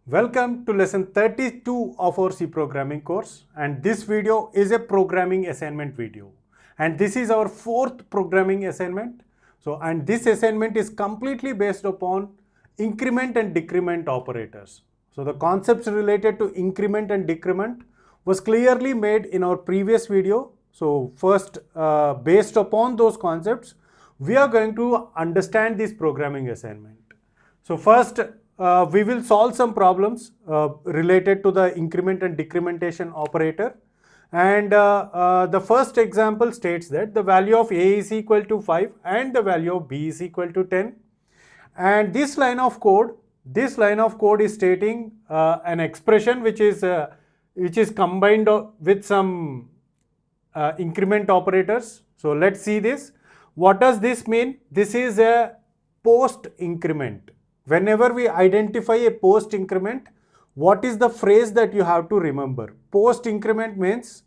Welcome to lesson 32 of our C programming course, and this video is a programming assignment video, and this is our fourth programming assignment. And this assignment is completely based upon increment and decrement operators. So the concepts related to increment and decrement was clearly made in our previous video. So first, based upon those concepts, we are going to understand this programming assignment. So first, we will solve some problems related to the increment and decrementation operator. And the first example states that the value of A is equal to 5 and the value of B is equal to 10. And this line of code is stating an expression which is combined with some increment operators. So let's see this. What does this mean? This is a post-increment. Whenever we identify a post-increment, what is the phrase that you have to remember? Post-increment means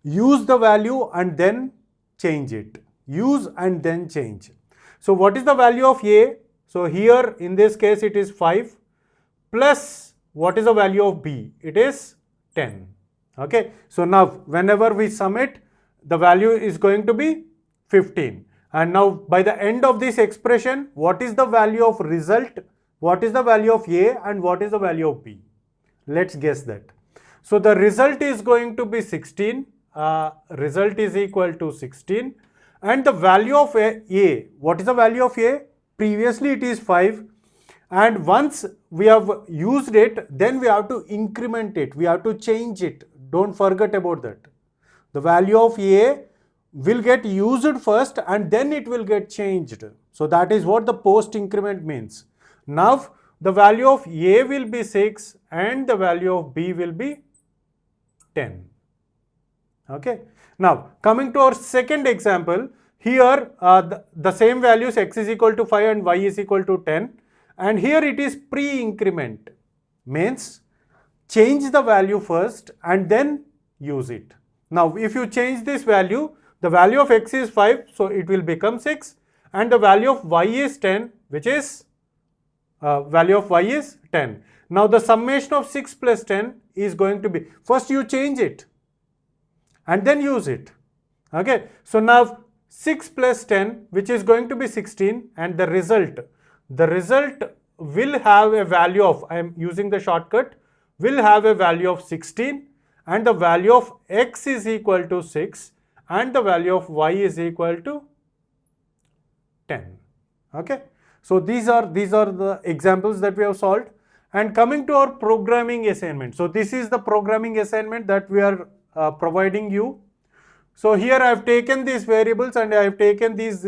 use the value and then change it. Use and then change. So what is the value of A? So here in this case it is 5 plus what is the value of B? It is 10. Okay. So now whenever we sum it, the value is going to be 15. And now by the end of this expression, what is the value of result? What is the value of A and what is the value of B? Let's guess that. So the result is going to be 16. Result is equal to 16. And the value of A, what is the value of A? Previously it is 5. And once we have used it, then we have to increment it. We have to change it. Don't forget about that. The value of A will get used first and then it will get changed. So that is what the post increment means. Now the value of A will be 6 and the value of B will be 10. Okay. Now coming to our second example, here the same values x is equal to 5 and y is equal to 10, and here it is pre-increment, means change the value first and then use it. Now if you change this value, the value of x is 5, so it will become 6, and the value of y is 10, which is value of y is 10. Now the summation of 6 plus 10 is going to be, first you change it and then use it. Okay, so now 6 plus 10, which is going to be 16, and the result will have a value of, I am using the shortcut, will have a value of 16, and the value of x is equal to 6 and the value of y is equal to 10. Okay, so these are the examples that we have solved. And coming to our programming assignment, so this is the programming assignment that we are providing you. So here I have taken these variables and I have taken these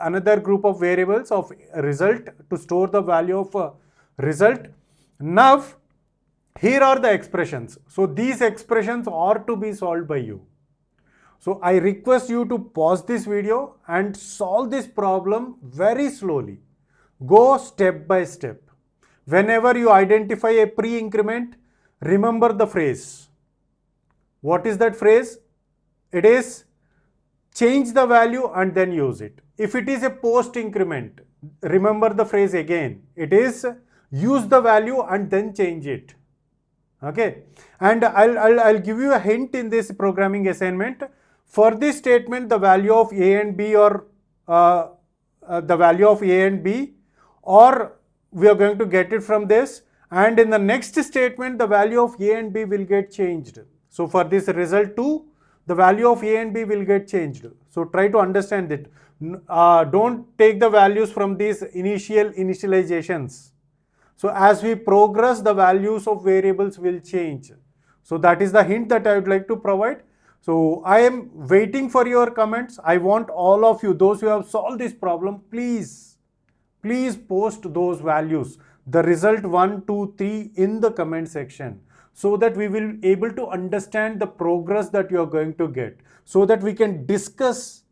another group of variables of result to store the value of result. Now here are the expressions. So these expressions are to be solved by you. So I request you to pause this video and solve this problem very slowly. Go step by step. Whenever you identify a pre-increment, remember the phrase. What is that phrase? It is change the value and then use it. If it is a post-increment, remember the phrase again. It is use the value and then change it. Okay. And I'll give you a hint in this programming assignment. For this statement, the value of A and B or the value of A and B, or we are going to get it from this, and in the next statement the value of A and B will get changed. So for this result 2, the value of A and B will get changed. So try to understand it. Don't take the values from these initializations. So as we progress, the values of variables will change. So that is the hint that I would like to provide. So I am waiting for your comments. I want all of you, those who have solved this problem, please post those values, the result 1, 2, 3 in the comment section, so that we will be able to understand the progress that you are going to get, so that we can discuss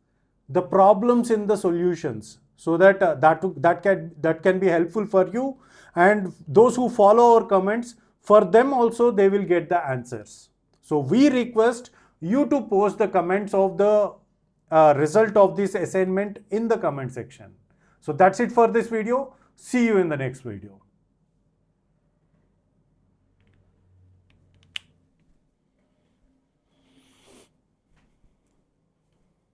the problems in the solutions, so that that can be helpful for you, and those who follow our comments, for them also they will get the answers. So we request you to post the comments of the result of this assignment in the comment section. So that's it for this video. See you in the next video.